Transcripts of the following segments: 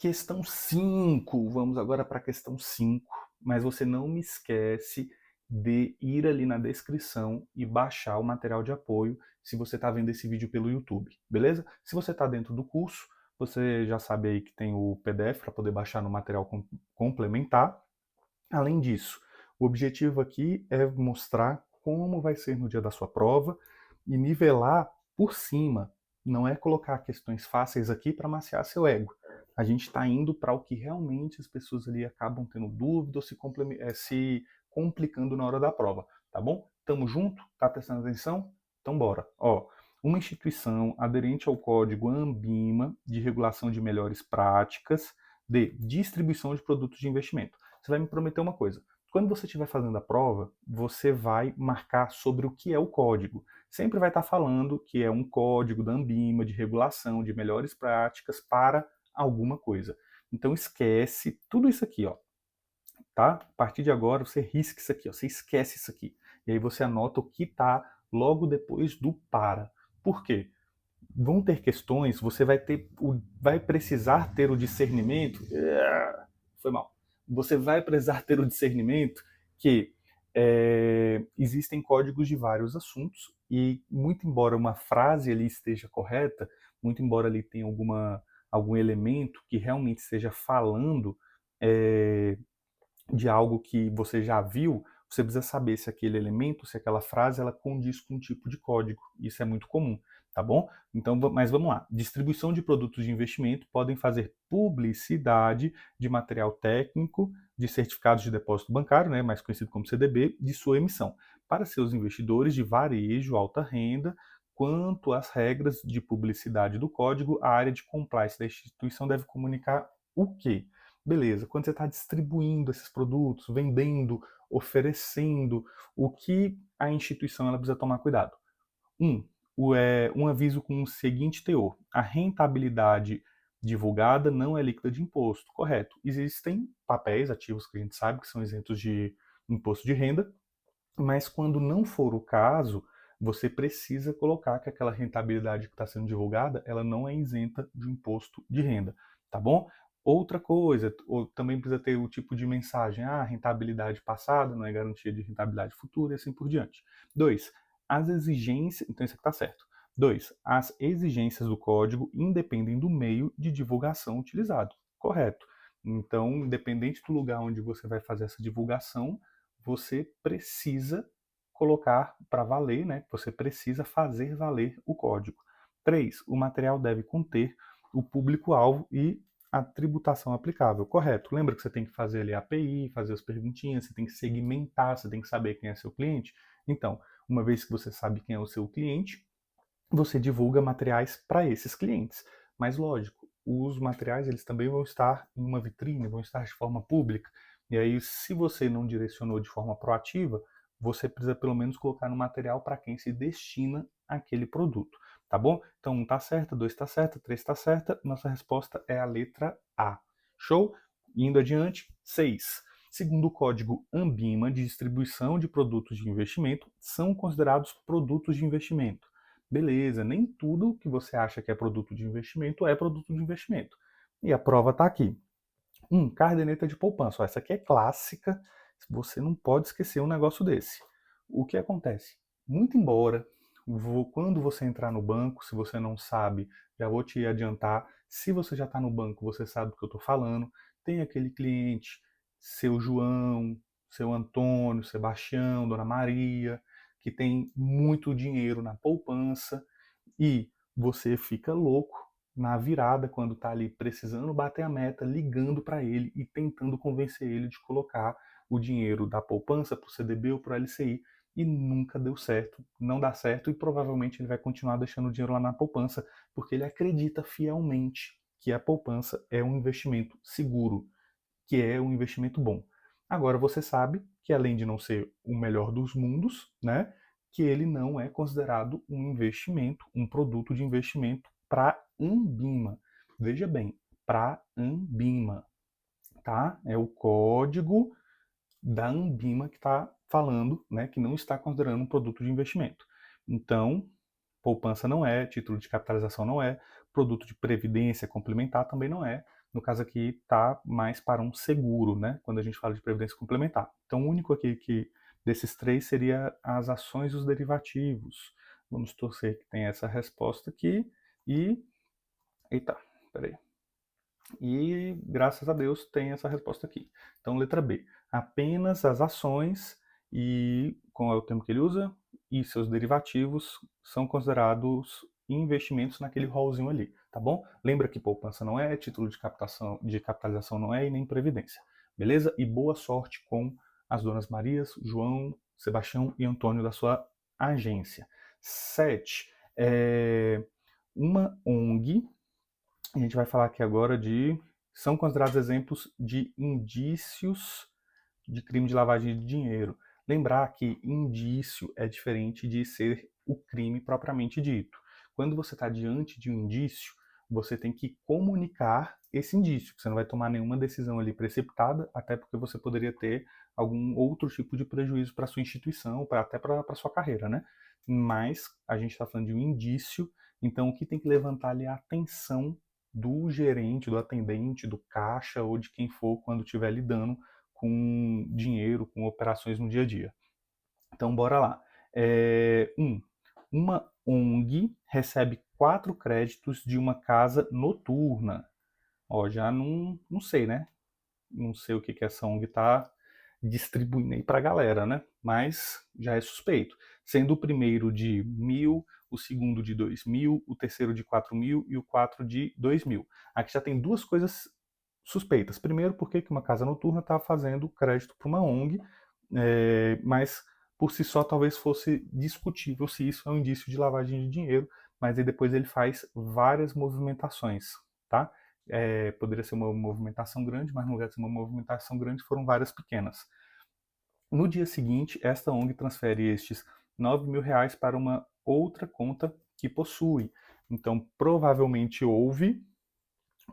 Questão 5. Vamos agora para a questão 5. Mas você não me esquece de ir ali na descrição e baixar o material de apoio se você está vendo esse vídeo pelo YouTube, beleza? Se você está dentro do curso, você já sabe aí que tem o PDF para poder baixar no material complementar. Além disso, o objetivo aqui é mostrar como vai ser no dia da sua prova e nivelar por cima. Não é colocar questões fáceis aqui para maciar seu ego. A gente está indo para o que realmente as pessoas ali acabam tendo dúvida ou se complicando na hora da prova, tá bom? Tamo junto? Tá prestando atenção? Então bora. Ó, uma instituição aderente ao código ANBIMA de regulação de melhores práticas de distribuição de produtos de investimento. Você vai me prometer uma coisa. Quando você estiver fazendo a prova, você vai marcar sobre o que é o código. Sempre vai estar falando que é um código da Anbima de regulação de melhores práticas para alguma coisa. Então esquece tudo isso aqui, ó, tá? A partir de agora você risca isso aqui, ó, você esquece isso aqui. E aí você anota o que está logo depois do para. Por quê? Vão ter questões, você vai precisar ter o discernimento. Foi mal. Você vai precisar ter o discernimento que existem códigos de vários assuntos e, muito embora uma frase ali esteja correta, muito embora ali tenha algum elemento que realmente esteja falando é, de algo que você já viu, você precisa saber se aquele elemento, se aquela frase, ela condiz com um tipo de código. Isso é muito comum, tá bom? Então, mas vamos lá. Distribuição de produtos de investimento podem fazer publicidade de material técnico, de certificados de depósito bancário, né, mais conhecido como CDB, de sua emissão, para seus investidores de varejo, alta renda. Quanto às regras de publicidade do código, a área de compliance da instituição deve comunicar o quê? Beleza, quando você está distribuindo esses produtos, vendendo, oferecendo, o que a instituição ela precisa tomar cuidado? Um aviso com o seguinte teor: a rentabilidade divulgada não é líquida de imposto, correto? Existem papéis ativos que a gente sabe que são isentos de imposto de renda, mas quando não for o caso, você precisa colocar que aquela rentabilidade que está sendo divulgada, ela não é isenta de imposto de renda, tá bom? Outra coisa, ou também precisa ter o tipo de mensagem, rentabilidade passada não é garantia de rentabilidade futura e assim por diante. 2. As exigências, então isso aqui está certo. 2. As exigências do código independem do meio de divulgação utilizado, correto? Então, independente do lugar onde você vai fazer essa divulgação, você precisa colocar para valer, né? Você precisa fazer valer o código. 3. O material deve conter o público-alvo e a tributação aplicável. Correto. Lembra que você tem que fazer ali a API, fazer as perguntinhas, você tem que segmentar, você tem que saber quem é seu cliente. Então, uma vez que você sabe quem é o seu cliente, você divulga materiais para esses clientes. Mas, lógico, os materiais eles também vão estar em uma vitrine, vão estar de forma pública. E aí, se você não direcionou de forma proativa, você precisa pelo menos colocar no material para quem se destina aquele produto, tá bom? Então, 1 está certa, 2 está certa, 3 está certa. Nossa resposta é a letra A. Show? Indo adiante, 6. Segundo o código ANBIMA de distribuição de produtos de investimento, são considerados produtos de investimento. Beleza, nem tudo que você acha que é produto de investimento é produto de investimento. E a prova está aqui. Caderneta de poupança. Ó, essa aqui é clássica, você não pode esquecer um negócio desse. O que acontece? Muito embora, quando você entrar no banco, se você não sabe, já vou te adiantar, se você já está no banco, você sabe do que eu estou falando, tem aquele cliente, seu João, seu Antônio, Sebastião, Dona Maria, que tem muito dinheiro na poupança e você fica louco na virada quando está ali precisando bater a meta, ligando para ele e tentando convencer ele de colocar o dinheiro da poupança para o CDB ou para o LCI e nunca deu certo, não dá certo e provavelmente ele vai continuar deixando o dinheiro lá na poupança porque ele acredita fielmente que a poupança é um investimento seguro, que é um investimento bom. Agora você sabe que além de não ser o melhor dos mundos, né, que ele não é considerado um investimento, um produto de investimento para Anbima. Veja bem, para Anbima, tá? É o código da Anbima que está falando, né, que não está considerando um produto de investimento. Então, poupança não é, título de capitalização não é, produto de previdência complementar também não é, No caso aqui está mais para um seguro, né? Quando a gente fala de previdência complementar. Então o único aqui que desses três seria as ações e os derivativos. Vamos torcer que tenha essa resposta aqui e... Eita, peraí. E, graças a Deus, tem essa resposta aqui. Então, letra B. Apenas as ações e, qual é o termo que ele usa? E seus derivativos são considerados investimentos naquele rolzinho ali, tá bom? Lembra que poupança não é, título de capitalização não é e nem previdência. Beleza? E boa sorte com as donas Marias, João, Sebastião e Antônio da sua agência. 7. Uma ONG. A gente vai falar aqui agora de... São considerados exemplos de indícios de crime de lavagem de dinheiro. Lembrar que indício é diferente de ser o crime propriamente dito. Quando você está diante de um indício, você tem que comunicar esse indício. Você não vai tomar nenhuma decisão ali precipitada, até porque você poderia ter algum outro tipo de prejuízo para sua instituição, até para a sua carreira, né? Mas a gente está falando de um indício, então o que tem que levantar ali é a atenção do gerente, do atendente, do caixa ou de quem for quando estiver lidando com dinheiro, com operações no dia a dia. Então, bora lá. Uma ONG recebe 4 créditos de uma casa noturna. Ó, já não sei, né? Não sei o que essa ONG está distribuindo aí para a galera, né? Mas já é suspeito. Sendo o primeiro de 1.000, o segundo de 2.000, o terceiro de 4.000 e o 4 de 2.000. Aqui já tem duas coisas suspeitas. Primeiro, porque uma casa noturna está fazendo crédito para uma ONG, mas por si só talvez fosse discutível se isso é um indício de lavagem de dinheiro, mas aí depois ele faz várias movimentações, tá? Poderia ser uma movimentação grande, mas no lugar de ser uma movimentação grande foram várias pequenas. No dia seguinte, esta ONG transfere estes R$ 9.000 para uma outra conta que possui. Então, provavelmente houve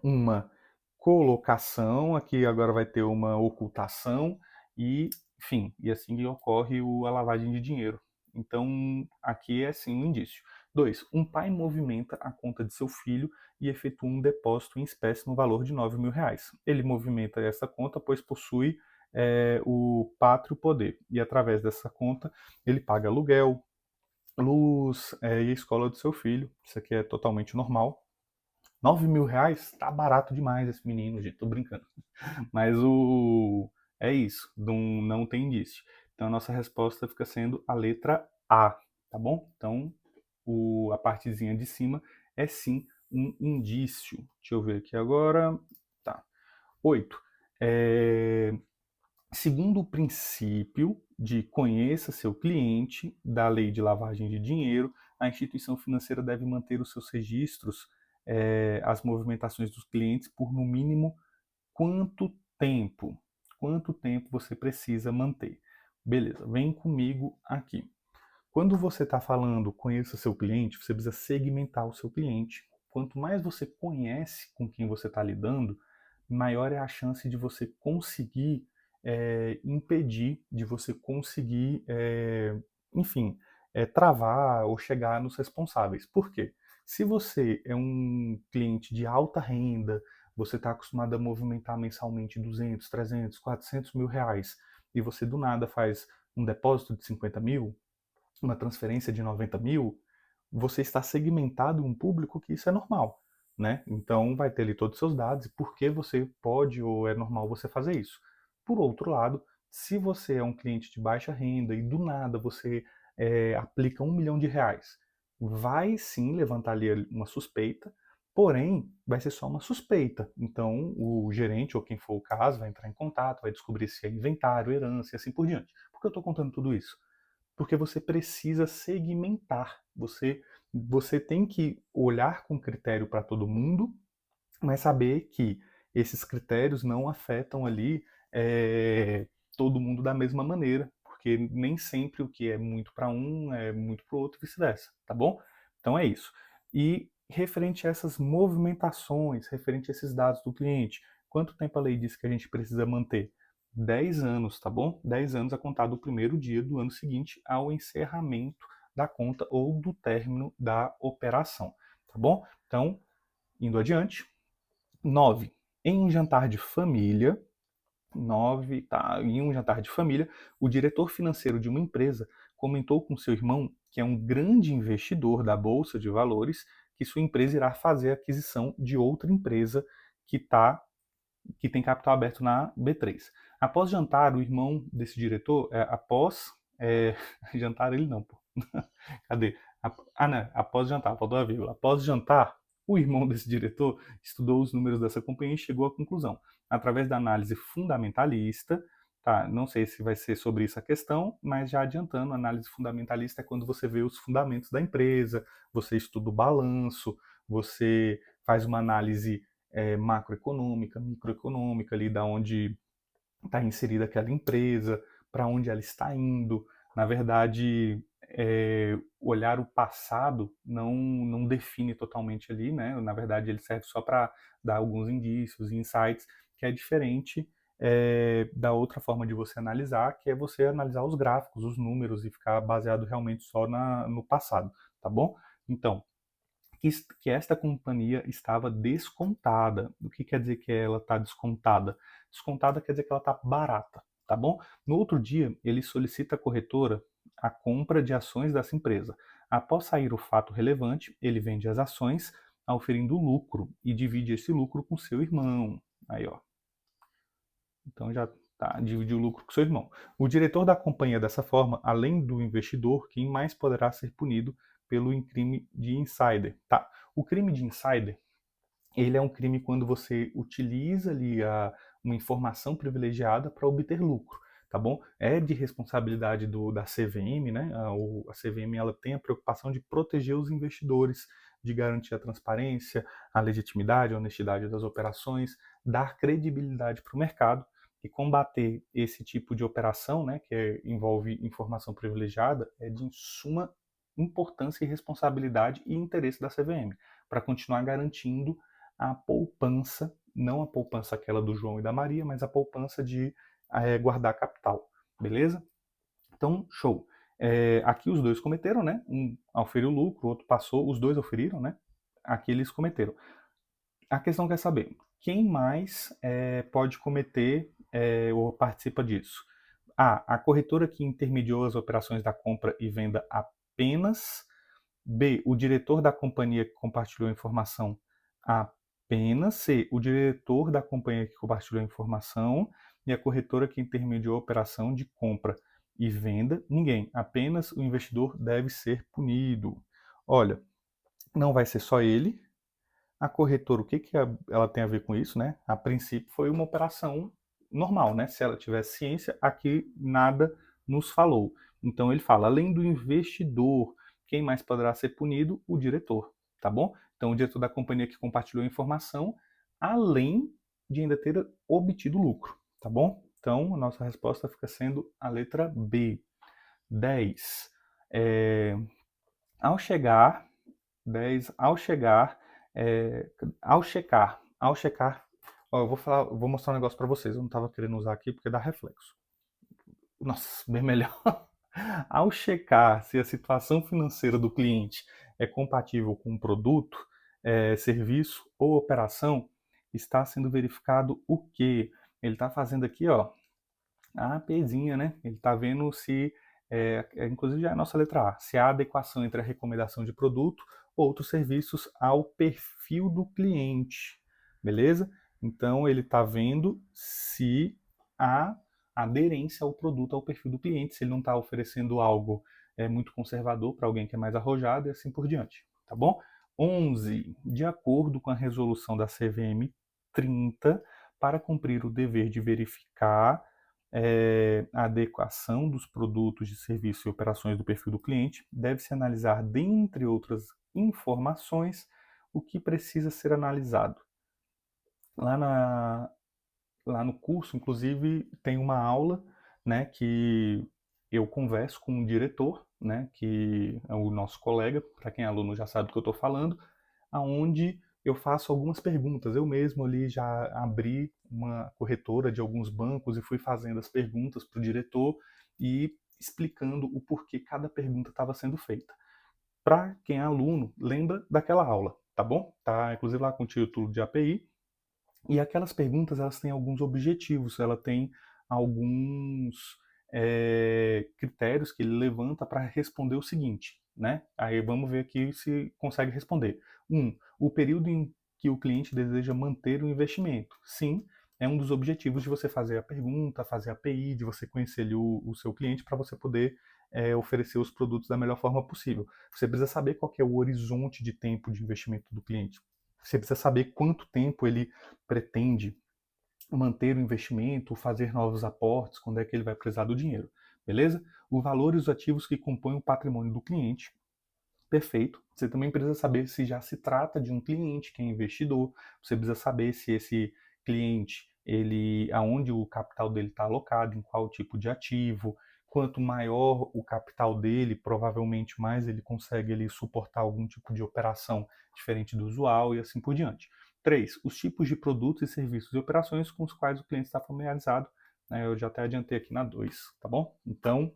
uma colocação, aqui agora vai ter uma ocultação e, enfim, e assim ocorre a lavagem de dinheiro. Então, aqui é sim um indício. 2. Um pai movimenta a conta de seu filho e efetua um depósito em espécie no valor de R$ 9.000. Ele movimenta essa conta, pois possui o pátrio poder. E através dessa conta, ele paga aluguel, luz e a escola do seu filho. Isso aqui é totalmente normal. R$ 9.000 tá barato demais esse menino, gente, tô brincando. Mas é isso, não tem indício. Então a nossa resposta fica sendo a letra A, tá bom? Então a partezinha de cima é sim um indício. Deixa eu ver aqui agora. Tá. 8. Segundo o princípio de conheça seu cliente da lei de lavagem de dinheiro, a instituição financeira deve manter os seus registros, as movimentações dos clientes por no mínimo quanto tempo? Quanto tempo você precisa manter? Beleza, vem comigo aqui. Quando você está falando conheça seu cliente, você precisa segmentar o seu cliente. Quanto mais você conhece com quem você está lidando, maior é a chance de você conseguir impedir, de você conseguir, enfim, travar ou chegar nos responsáveis. Por quê? Se você é um cliente de alta renda, você está acostumado a movimentar mensalmente 200, 300, 400 mil reais e você do nada faz um depósito de 50 mil, uma transferência de 90 mil, você está segmentado em um público que isso é normal, né? Então vai ter ali todos os seus dados e por que você pode ou é normal você fazer isso. Por outro lado, se você é um cliente de baixa renda e do nada você aplica R$ 1 milhão, vai sim levantar ali uma suspeita, porém vai ser só uma suspeita. Então o gerente ou quem for o caso vai entrar em contato, vai descobrir se é inventário, herança e assim por diante. Por que eu estou contando tudo isso? Porque você precisa segmentar. Você tem que olhar com critério para todo mundo, mas saber que esses critérios não afetam ali todo mundo da mesma maneira, porque nem sempre o que é muito para um é muito para o outro e vice-versa, tá bom? Então é isso. E referente a essas movimentações, referente a esses dados do cliente, quanto tempo a lei diz que a gente precisa manter? 10 anos, tá bom? 10 anos a contar do primeiro dia do ano seguinte ao encerramento da conta ou do término da operação, tá bom? Então, indo adiante. 9. Em um jantar de família, 9, tá, em um jantar de família, o diretor financeiro de uma empresa comentou com seu irmão, que é um grande investidor da Bolsa de Valores, que sua empresa irá fazer a aquisição de outra empresa que que tem capital aberto na B3. Após jantar, o irmão desse diretor, jantar ele não, pô. Cadê? Não, após jantar, faltou a vírgula. Após jantar, o irmão desse diretor estudou os números dessa companhia e chegou à conclusão, através da análise fundamentalista, tá? Não sei se vai ser sobre isso a questão, mas já adiantando, a análise fundamentalista é quando você vê os fundamentos da empresa, você estuda o balanço, você faz uma análise macroeconômica, microeconômica, ali da onde está inserida aquela empresa, para onde ela está indo. Na verdade, olhar o passado não define totalmente ali, né? Na verdade, ele serve só para dar alguns indícios, insights, que é diferente da outra forma de você analisar, que é você analisar os gráficos, os números e ficar baseado realmente só no passado, tá bom? Então, que esta companhia estava descontada. O que quer dizer que ela está descontada? Descontada quer dizer que ela está barata, tá bom? No outro dia, ele solicita à corretora a compra de ações dessa empresa. Após sair o fato relevante, ele vende as ações, oferindo lucro e divide esse lucro com seu irmão. Aí, ó. Então já tá, divide o lucro com seu irmão. O diretor da companhia, dessa forma, além do investidor, quem mais poderá ser punido pelo crime de insider? Tá. O crime de insider, ele é um crime quando você utiliza ali uma informação privilegiada para obter lucro, tá bom? É de responsabilidade da CVM, né? A CVM ela tem a preocupação de proteger os investidores, de garantir a transparência, a legitimidade, a honestidade das operações, dar credibilidade para o mercado e combater esse tipo de operação, né, envolve informação privilegiada, é de suma importância e responsabilidade e interesse da CVM para continuar garantindo a poupança, não a poupança aquela do João e da Maria, mas a poupança de guardar capital, beleza? Então, show. Aqui os dois cometeram, né? Um auferiu lucro, o outro passou, os dois auferiram, né? Aqui eles cometeram. A questão quer saber, quem mais pode cometer ou participa disso? A corretora que intermediou as operações da compra e venda apenas. B, o diretor da companhia que compartilhou a informação apenas. C, o diretor da companhia que compartilhou a informação e a corretora que intermediou a operação de compra e venda. Ninguém, apenas o investidor deve ser punido. Olha, não vai ser só ele. A corretora, o que ela tem a ver com isso, né? A princípio foi uma operação normal, né? Se ela tivesse ciência, aqui nada nos falou. Então ele fala, além do investidor, quem mais poderá ser punido? O diretor, tá bom? Então o diretor da companhia que compartilhou a informação, além de ainda ter obtido lucro, tá bom? Então a nossa resposta fica sendo a letra B. 10. Ao chegar, 10, ao checar, ó, vou mostrar um negócio para vocês, eu não estava querendo usar aqui porque dá reflexo. Nossa, bem melhor. Ao checar se a situação financeira do cliente é compatível com o produto, serviço ou operação, está sendo verificado o quê? Ele está fazendo aqui, ó, a APzinha, né? Ele está vendo se, inclusive já é a nossa letra A, se há adequação entre a recomendação de produto ou outros serviços ao perfil do cliente, beleza? Então ele está vendo se há aderência ao produto, ao perfil do cliente, se ele não está oferecendo algo muito conservador para alguém que é mais arrojado e assim por diante, tá bom? 11. De acordo com a resolução da CVM 30, para cumprir o dever de verificar a adequação dos produtos de serviço e operações do perfil do cliente, deve-se analisar, dentre outras informações, o que precisa ser analisado. Lá no curso, inclusive, tem uma aula, né, que eu converso com o diretor, né, que é o nosso colega, para quem é aluno já sabe do que eu estou falando, aonde eu faço algumas perguntas. Eu mesmo ali já abri uma corretora de alguns bancos e fui fazendo as perguntas para o diretor e explicando o porquê cada pergunta estava sendo feita. Para quem é aluno, lembra daquela aula, tá bom? Tá inclusive lá com o título de API, E aquelas perguntas, elas têm alguns objetivos, ela tem alguns critérios que ele levanta para responder o seguinte, né? Aí vamos ver aqui se consegue responder. O período em que o cliente deseja manter o investimento. Sim, é um dos objetivos de você fazer a pergunta, fazer a API, de você conhecer ali o seu cliente para você poder oferecer os produtos da melhor forma possível. Você precisa saber qual que é o horizonte de tempo de investimento do cliente. Você precisa saber quanto tempo ele pretende manter o investimento, fazer novos aportes, quando é que ele vai precisar do dinheiro, beleza? O valor e os ativos que compõem o patrimônio do cliente, perfeito. Você também precisa saber se já se trata de um cliente que é investidor, você precisa saber se esse cliente, aonde o capital dele está alocado, em qual tipo de ativo. Quanto maior o capital dele, provavelmente mais ele consegue suportar algum tipo de operação diferente do usual e assim por diante. 3. Os tipos de produtos e serviços e operações com os quais o cliente está familiarizado. Né? Eu já até adiantei aqui na 2, tá bom? Então,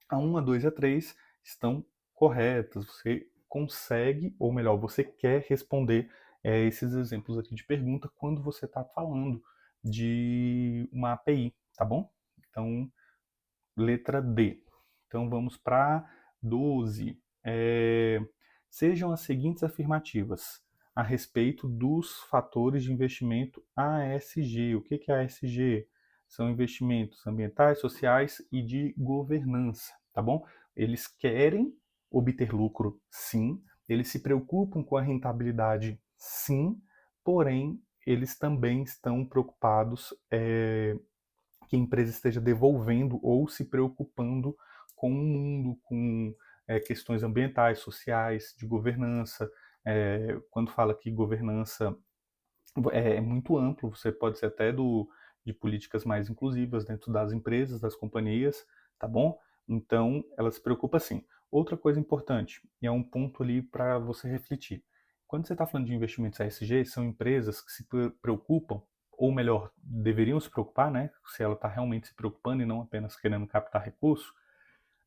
a 1, a 2 e a 3 estão corretas. Você consegue, ou melhor, você quer responder esses exemplos aqui de pergunta quando você está falando de uma API, tá bom? Então, letra D. Então, vamos para 12. Sejam as seguintes afirmativas a respeito dos fatores de investimento ASG. O que é ASG? São investimentos ambientais, sociais e de governança, tá bom? Eles querem obter lucro, sim. Eles se preocupam com a rentabilidade, sim. Porém, eles também estão preocupados que a empresa esteja devolvendo ou se preocupando com o mundo, com questões ambientais, sociais, de governança. Quando fala que governança é muito amplo, você pode ser até de políticas mais inclusivas dentro das empresas, das companhias, tá bom? Então, ela se preocupa sim. Outra coisa importante, e é um ponto ali para você refletir. Quando você está falando de investimentos ESG, são empresas que se preocupam, ou melhor, deveriam se preocupar, né? Se ela está realmente se preocupando e não apenas querendo captar recurso,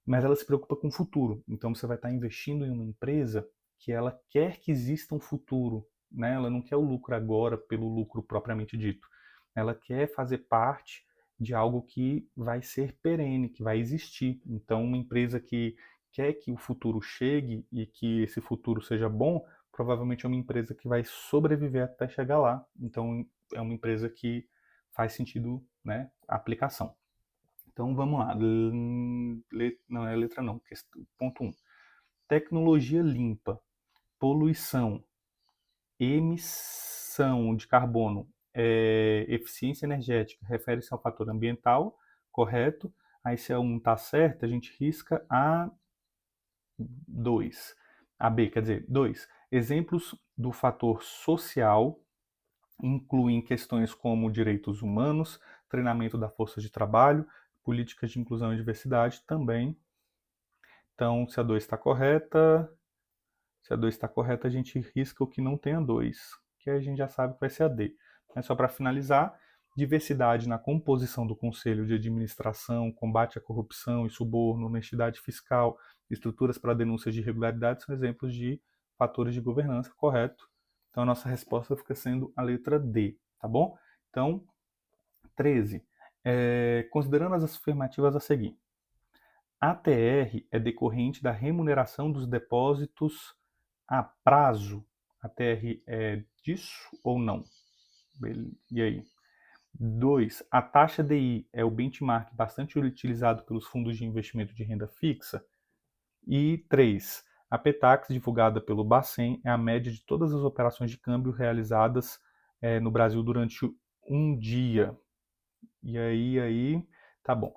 mas ela se preocupa com o futuro. Então você vai estar investindo em uma empresa que ela quer que exista um futuro, né? Ela não quer o lucro agora pelo lucro propriamente dito. Ela quer fazer parte de algo que vai ser perene, que vai existir. Então uma empresa que quer que o futuro chegue e que esse futuro seja bom, provavelmente é uma empresa que vai sobreviver até chegar lá. Então é uma empresa que faz sentido, né, a aplicação. Então vamos lá. Não é letra não. Ponto 1. Tecnologia limpa, poluição, emissão de carbono, eficiência energética, refere-se ao fator ambiental, correto? Aí se a 1 está certa, a gente risca a 2. A B, quer dizer, 2. Exemplos do fator social incluem questões como direitos humanos, treinamento da força de trabalho, políticas de inclusão e diversidade também. Então, se a 2 está correta, a gente risca o que não tem a 2, que a gente já sabe que vai ser a D. Mas só para finalizar, diversidade na composição do Conselho de Administração, combate à corrupção e suborno, honestidade fiscal, estruturas para denúncias de irregularidades são exemplos de fatores de governança, correto? Então a nossa resposta fica sendo a letra D, tá bom? Então, 13. Considerando as afirmativas a seguir. ATR é decorrente da remuneração dos depósitos a prazo. ATR é disso ou não? E aí? 2. A taxa DI é o benchmark bastante utilizado pelos fundos de investimento de renda fixa. E 3. A PETAX, divulgada pelo Bacen, é a média de todas as operações de câmbio realizadas no Brasil durante um dia. E aí, tá bom.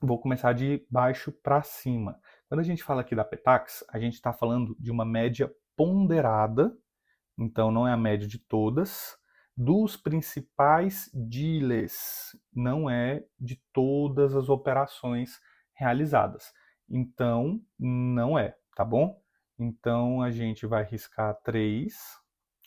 Vou começar de baixo para cima. Quando a gente fala aqui da PETAX, a gente está falando de uma média ponderada, então não é a média de todas, dos principais dealers, não é de todas as operações realizadas. Então, não é, tá bom? Então, a gente vai riscar 3.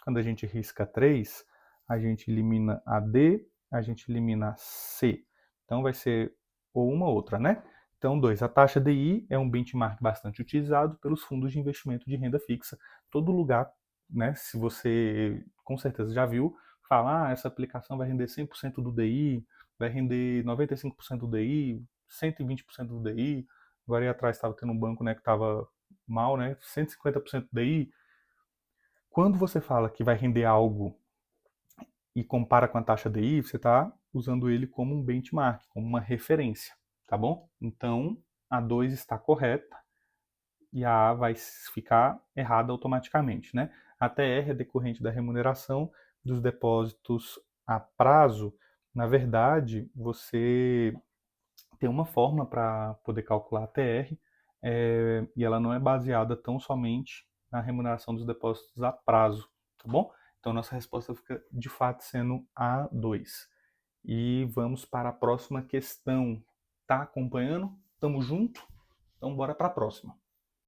Quando a gente risca 3, a gente elimina a D, a gente elimina a C. Então, vai ser ou uma ou outra, né? Então, 2. A taxa DI é um benchmark bastante utilizado pelos fundos de investimento de renda fixa. Todo lugar, né? Se você com certeza já viu, fala, essa aplicação vai render 100% do DI, vai render 95% do DI, 120% do DI. Agora aí atrás estava tendo um banco, né, que estava mal, né, 150% do DI. Quando você fala que vai render algo e compara com a taxa DI, você está usando ele como um benchmark, como uma referência, tá bom? Então, a 2 está correta e a A vai ficar errada automaticamente, né? A TR é decorrente da remuneração dos depósitos a prazo. Na verdade, você tem uma forma para poder calcular a TR, e ela não é baseada tão somente na remuneração dos depósitos a prazo, tá bom? Então, nossa resposta fica, de fato, sendo A2. E vamos para a próxima questão. Tá acompanhando? Tamo junto? Então, bora para a próxima.